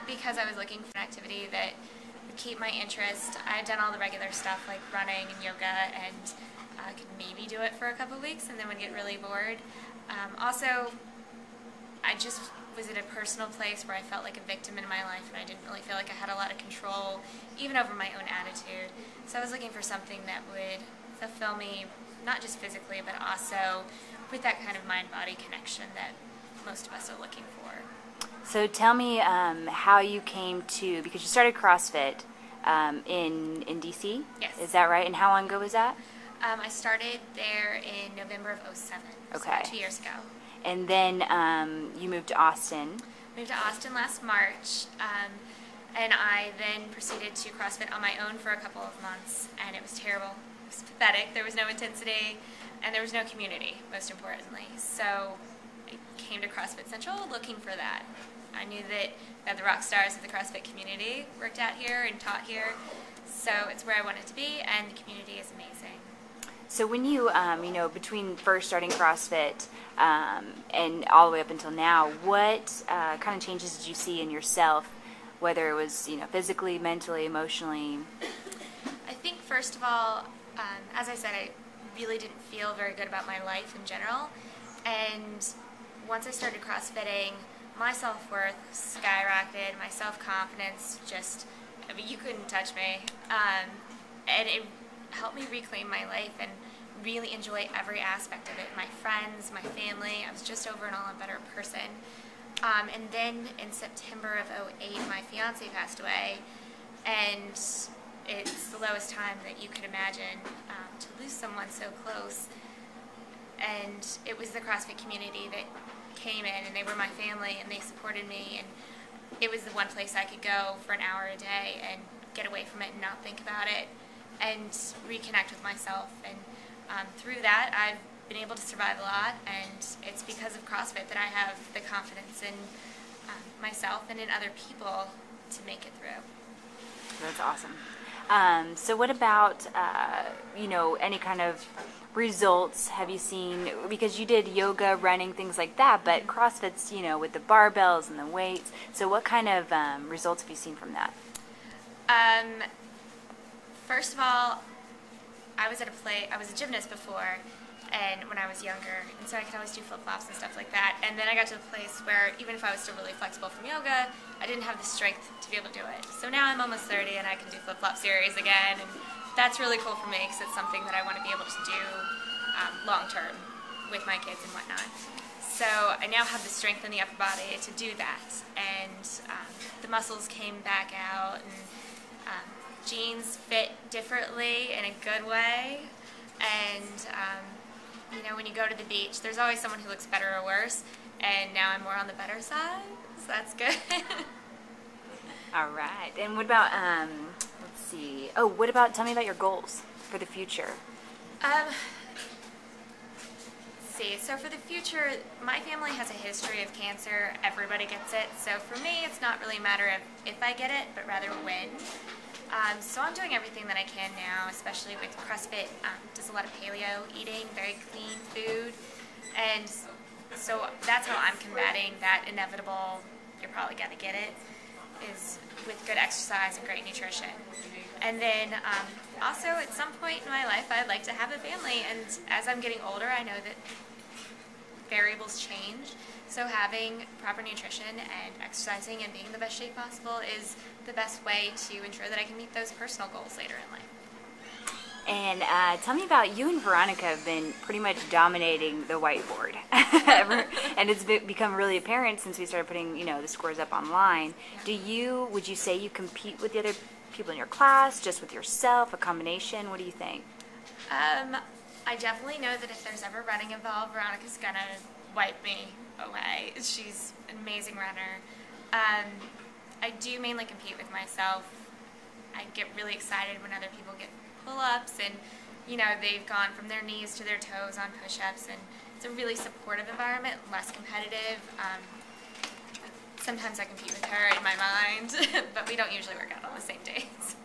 Because I was looking for an activity that would keep my interest. I had done all the regular stuff like running and yoga, and I could maybe do it for a couple of weeks and then would get really bored. Also, I just was in a personal place where I felt like a victim in my life, and I didn't really feel like I had a lot of control even over my own attitude. So I was looking for something that would fulfill me, not just physically, but also with that kind of mind-body connection that most of us are looking for. So tell me how you came to, because you started CrossFit in DC? Yes. Is that right? And how long ago was that? I started there in November of '07, okay. So 2 years ago. And then you moved to Austin. Moved to Austin last March, and I then proceeded to CrossFit on my own for a couple of months, and it was terrible. It was pathetic. There was no intensity, and there was no community, most importantly. So I came to CrossFit Central looking for that. I knew that the rock stars of the CrossFit community worked out here and taught here, so it's where I wanted to be, and the community is amazing. So when you, between first starting CrossFit and all the way up until now, what kind of changes did you see in yourself, whether it was, physically, mentally, emotionally? I think, first of all, as I said, I really didn't feel very good about my life in general, and once I started CrossFitting, my self-worth skyrocketed, my self-confidence you couldn't touch me. And it helped me reclaim my life and really enjoy every aspect of it. My friends, my family, I was just overall a better person. And then in September of '08, my fiance passed away, and it's the lowest time that you could imagine to lose someone so close. And it was the CrossFit community that came in, and they were my family, and they supported me, and it was the one place I could go for an hour a day and get away from it and not think about it and reconnect with myself. And through that, I've been able to survive a lot, and it's because of CrossFit that I have the confidence in myself and in other people to make it through. That's awesome. So what about, any kind of results have you seen? Because you did yoga, running, things like that, but CrossFit's, with the barbells and the weights. So what kind of results have you seen from that? First of all, I was a gymnast before, and when I was younger, and so I could always do flip-flops and stuff like that. And then I got to a place where even if I was still really flexible from yoga, I didn't have the strength to be able to do it. So now I'm almost 30 and I can do flip-flop series again, and that's really cool for me because it's something that I want to be able to do long-term with my kids and whatnot. So I now have the strength in the upper body to do that, and the muscles came back out, and jeans fit differently in a good way, and when you go to the beach, there's always someone who looks better or worse, and now I'm more on the better side, so that's good. All right. And what about, let's see, tell me about your goals for the future. So for the future, my family has a history of cancer. Everybody gets it. So for me, it's not really a matter of if I get it, but rather when. So I'm doing everything that I can now, especially with CrossFit. Does a lot of paleo eating, very clean food. And so that's how I'm combating that inevitable, you're probably going to get it, is with good exercise and great nutrition. And then also at some point in my life I'd like to have a family, and as I'm getting older I know that variables change, so having proper nutrition and exercising and being in the best shape possible is the best way to ensure that I can meet those personal goals later in life. And tell me about you and Veronica have been pretty much dominating the whiteboard, and it's become really apparent since we started putting the scores up online. Would you say you compete with the other people in your class, just with yourself, a combination? What do you think? I definitely know that if there's ever running involved, Veronica's gonna wipe me away. She's an amazing runner. I do mainly compete with myself. I get really excited when other people get pull-ups and they've gone from their knees to their toes on push-ups, and it's a really supportive environment, less competitive. Sometimes I compete with her in my mind, but we don't usually work out on the same days.